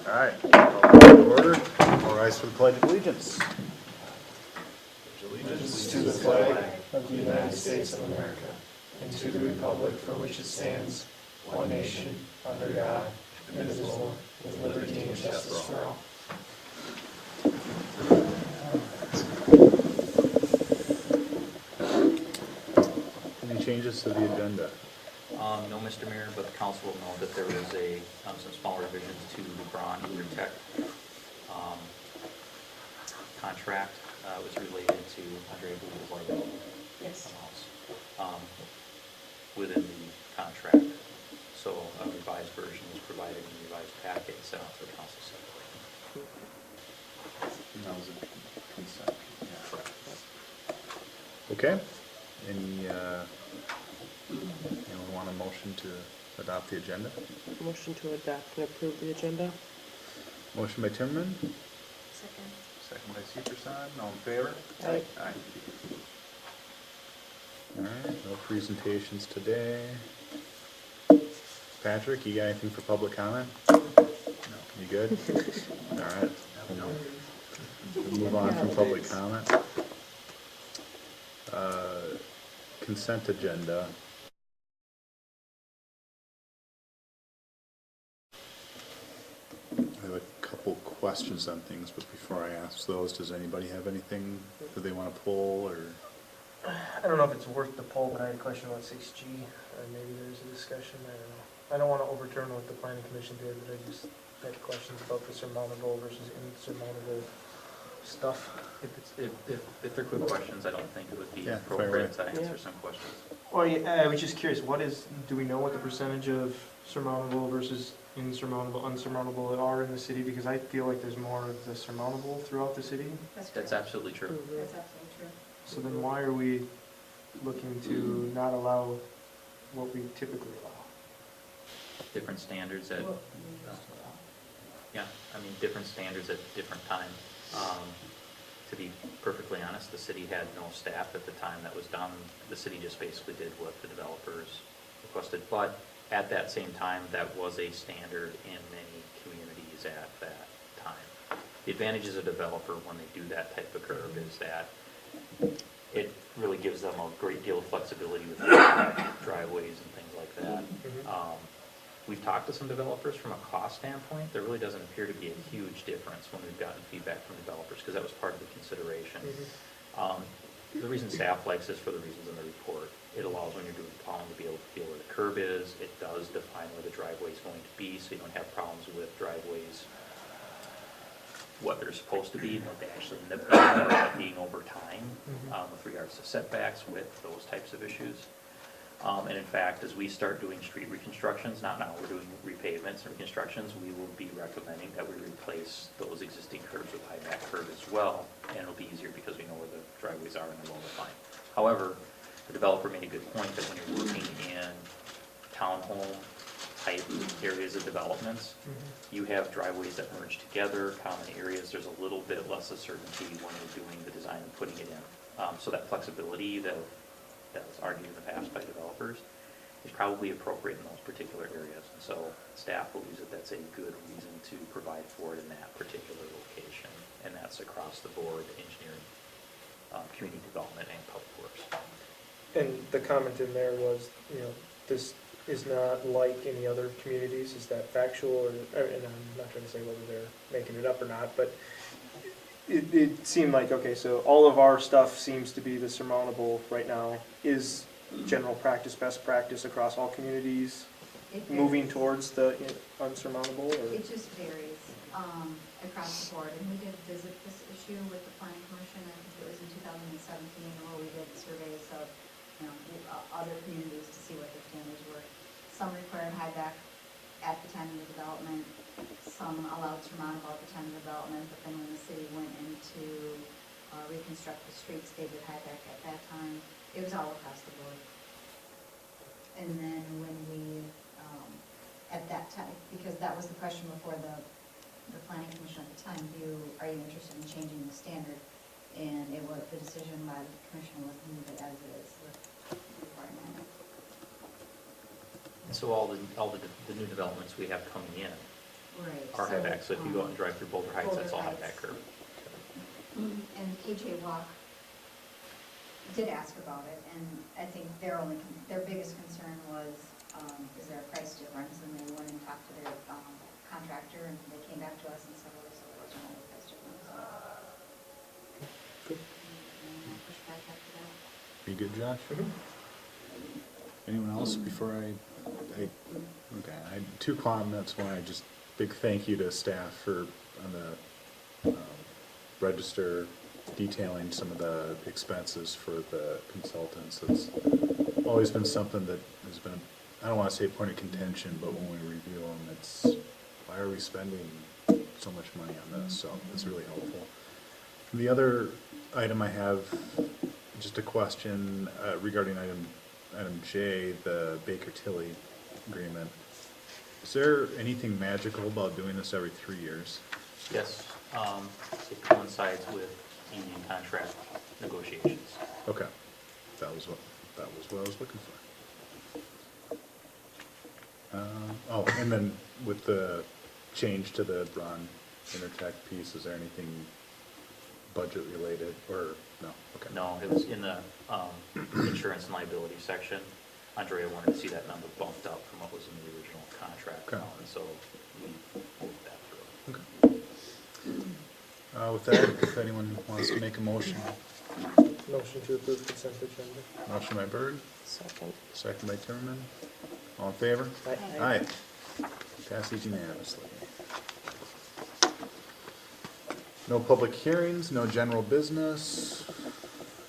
All right, call to order. All rise for the Pledge of Allegiance. Allegiance to the flag of the United States of America and to the republic for which it stands, one nation, under God, indivisible, with liberty and justice for all. Any changes to the agenda? No, Mr. Mayor, but the council will know that there is some small revisions to the Braun Tech contract. Was related to, Andre, I believe, liability Yes. amounts within the contract. So a revised version was provided in the revised packet and sent out to the council separately. And that was a consent. Correct. Okay. Anyone want a motion to adopt the agenda? Motion to adopt and approve the agenda. Motion by Timmerman, Second. second by Severson. All in favor? Aye. Aye. All right, no presentations today. Patrick, you got anything for public comment? No. You good? All right. No. We'll move on from public comment. Consent agenda. I have a couple questions on things, but before I ask those, does anybody have anything that they want to pull or? I don't know if it's worth the poll, but I had a question about 6G, or maybe there's a discussion, I don't know. I don't want to overturn what the planning commission did, but I just had questions about the surmountable versus insurmountable stuff. If they're quick questions, I don't think it would be Yeah, appropriate to fair answer Yeah. some questions. Well, yeah, I was just curious, do we know what the percentage of surmountable versus insurmountable, unsurmountable are in the city? Because I feel like there's more of the surmountable throughout the city. That's absolutely true. Mhm. absolutely true. So then why are we looking to not allow what we typically allow? Different standards at, Well, yeah, I mean, different standards at different times. To be perfectly honest, the city had no staff at the time that was done. The city just basically did what the developers requested. But at that same time, that was a standard in many communities at that time. The advantages of a developer when they do that type of curve is that it really gives them a great deal of flexibility with driveways and things like that. We've talked to some developers from a cost standpoint. There really doesn't appear to be a huge difference when we've gotten feedback from developers, because that was part of the consideration. The reason staff likes this for the reasons in the report. It allows, when you're doing plowing, to be able to feel where the curb is. It does define where the driveway is going to be, so you don't have problems with driveways, what they're supposed to be, and what they actually end up being over time, with regards to setbacks, width, those types of issues. And in fact, as we start doing street reconstructions, not now, we're doing repavements and reconstructions, we will be recommending that we replace those existing curbs with high back curb as well, and it'll be easier because we know where the driveways are and they're well defined. However, the developer made a good point that when you're working in townhome type areas of developments, you have driveways that merge together, common areas, there's a little bit less of certainty when you're doing the design and putting it in. So that flexibility that was argued in the past by developers is probably appropriate in those particular areas. And so staff believes that that's a good reason to provide for it in that particular location. And that's across the board, engineering, community development, and public works. And the comment in there was, this is not like any other communities. Is that factual? And I'm not trying to say whether they're making it up or not, but it seemed like, okay, so all of our stuff seems to be the surmountable right now. Is general practice best practice across all communities moving towards the unsurmountable? Or? It just varies across the board. And we did visit this issue with the planning commission. I think it was in 2017, where we did surveys of other communities to see what their standards were. Some required high back at the time of the development. Some allowed surmountable at the time of development, but then when the city went in to reconstruct the streets, they did high back at that time. It was all across the board. And then when we, at that time, because that was the question before the planning commission at the time, are you interested in changing the standard? And it was, the decision by the commission was to leave it as is with requirement. And so all the new developments we have coming in, Right. Or so, have access, if you go out and drive through Boulder Heights, that's all Boulder have that Heights. curb. And KJ Walk did ask about it, and I think their biggest concern was, is there a price difference? And they went and talked to their contractor, and they came back to us and said, well, so there's no price difference. Good. And I pushed back after that. You good, Josh? Mhm. Anyone else before okay, I had two comments. One, big thank you to staff for, on the register, detailing some of the expenses for the consultants. It's always been something that has been, I don't want to say a point of contention, but when we review them, it's, why are we spending so much money on this? So it's really helpful. The other item I have, just a question regarding item J, the Baker-Tilly agreement. Is there anything magical about doing this every 3 years? Yes, it coincides with union contract negotiations. Okay, that was what I was looking for. Oh, and then with the change to the Ron Intertech piece, is there anything budget related, or no? Okay. No, it was in the insurance and liability section. Andrea wanted to see that number bumped up from what was in the original contract. Okay. And so we moved that through. Okay. With that, if anyone wants to make a motion, Motion to approve consent agenda. motion by Bird, Second. second by Timmerman. All in favor? Aye. Aye. Passes unanimously. No public hearings, no general business.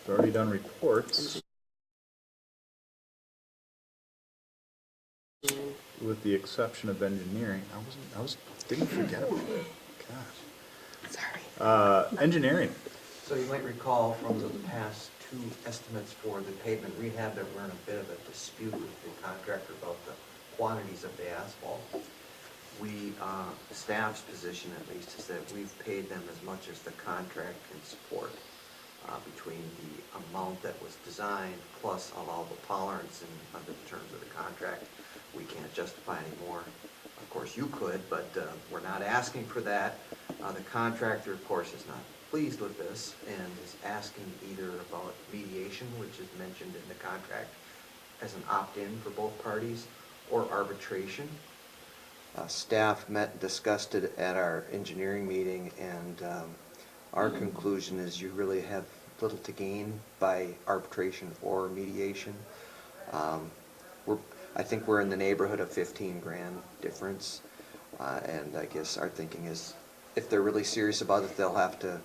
We've already done reports. With the exception of engineering. Didn't forget about it. Gosh. Sorry. Engineering. So you might recall from the past two estimates for the pavement rehab that we're in a bit of a dispute with the contractor about the quantities of the asphalt. Staff's position at least is that we've paid them as much as the contract can support between the amount that was designed plus allowable tolerance under the terms of the contract. We can't justify any more. Of course, you could, but we're not asking for that. The contractor, of course, is not pleased with this and is asking either about mediation, which is mentioned in the contract as an opt-in for both parties, or arbitration. Staff met and discussed it at our engineering meeting, and our conclusion is you really have little to gain by arbitration or mediation. I think we're in the neighborhood of 15 grand difference, and I guess our thinking is if they're really serious about it, they'll have to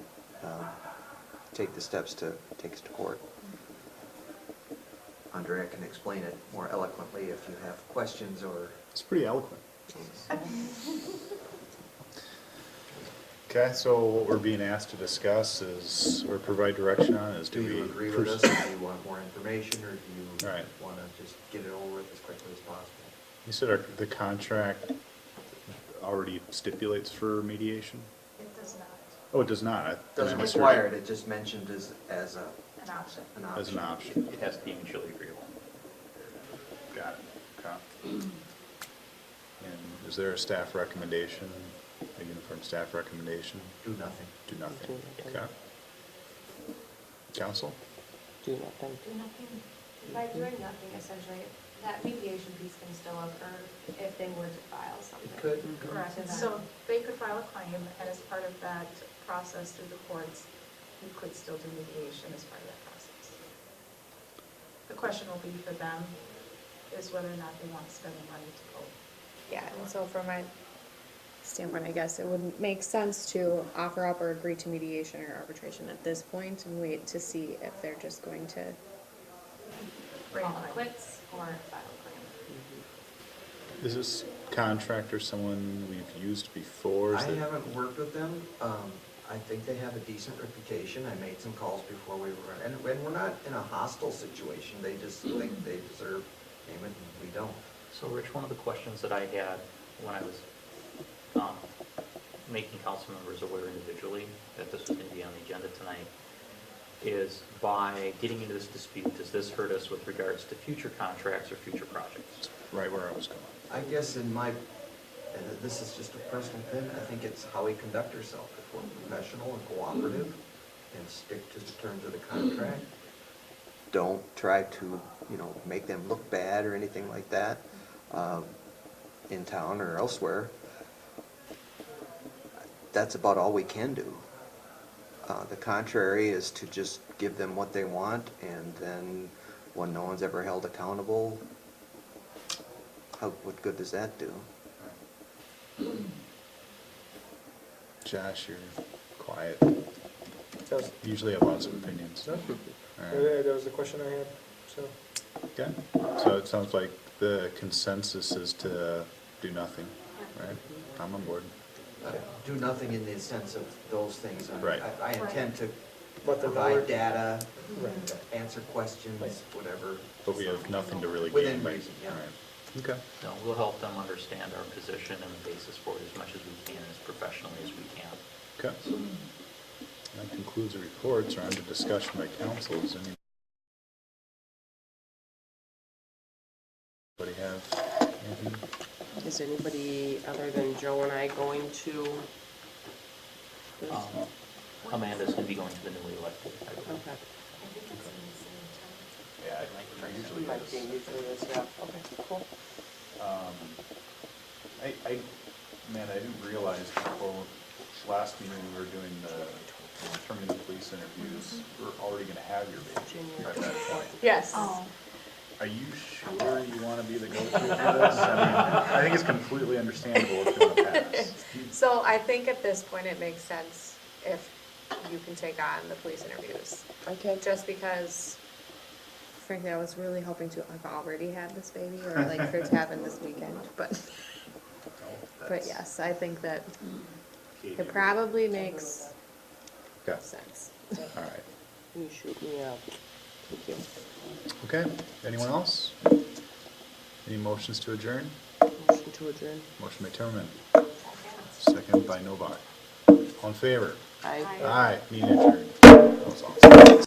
take the steps to take us to court. Andrea can explain it more eloquently if you have questions or... It's pretty eloquent. Okay, so what we're being asked to discuss is, or provide direction on is, Do do we... you agree with us? Do you want more information, or do you Right. want to just get it over with as quickly as possible? You said the contract already stipulates for mediation? It does not, Oh, it does not. I Doesn't misheard require you. it, it just mentioned as an option. an As an option. option. It has to be mutually agreeable. Got it. Okay. And is there a staff recommendation, a uniform staff recommendation? Do nothing. Do nothing. Do nothing. Okay. Council? Do nothing. Do nothing. By doing nothing, essentially, that mediation piece can still occur if they were to file something. It could. Correct. Correct, so they could file a claim, and as part of that process through the courts, you could still do mediation as part of that process. The question will be for them is whether or not they want to spend the money to go. Yeah, and so from my standpoint, I guess it wouldn't make sense to offer up or agree to mediation or arbitration at this point and wait to see if they're just going to. Call it quits or file a claim. Is this contractor someone we've used before? I haven't worked with them. I think they have a decent reputation. I made some calls before we were, and we're not in a hostile situation. They just think they deserve payment, and we don't. So Rich, one of the questions that I had when I was making council members aware individually that this was going to be on the agenda tonight is, by getting into this dispute, does this hurt us with regards to future contracts or future projects? Right where I was going. I guess in my And this is just a personal thing, I think it's how we conduct ourselves. If we're professional and cooperative and stick to the terms of the contract, don't try to, make them look bad or anything like that, in town or elsewhere. That's about all we can do. The contrary is to just give them what they want, and then when no one's ever held accountable, what good does that do? Josh, you're quiet. That was, Usually have lots of opinions. no, All right. that was the question I had, so. Okay, so it sounds like the consensus is to do nothing, right? I'm on board. Do nothing in the sense of those things. Right. I intend to Let the provide board- data, Right. answer questions, whatever. But we have nothing to really gain Within by. reason, yeah. All right. Okay. No, we'll help them understand our position and the basis for it as much as we can, as professionally as we can. Okay. That concludes the reports. We're on to discussion by councils. Anybody have anything? Is anybody other than Joe and I going to? this? Amanda's gonna be going to the newly elected. I believe. Okay. I think it's in the same town. Yeah, it usually Might be usually is, yeah, okay, cool. I didn't realize before last meeting we were doing the determining the police interviews, we're already gonna have your baby at that point. Yes. Oh, Are you sure you wanna be the go-to for this? I think it's completely understandable if you wanna pass. So I think at this point it makes sense if you can take on the police interviews. Okay. Just because, frankly, I was really hoping to have already had this baby or like for it to happen this weekend, but yes, I think that it probably makes Okay, sense. all right. You shoot me out. Thank you. Okay, anyone else? Any motions to adjourn? Motion to adjourn. Motion by Timmerman, second by Novak. All in favor? Aye. Aye, meeting adjourned. That was awesome.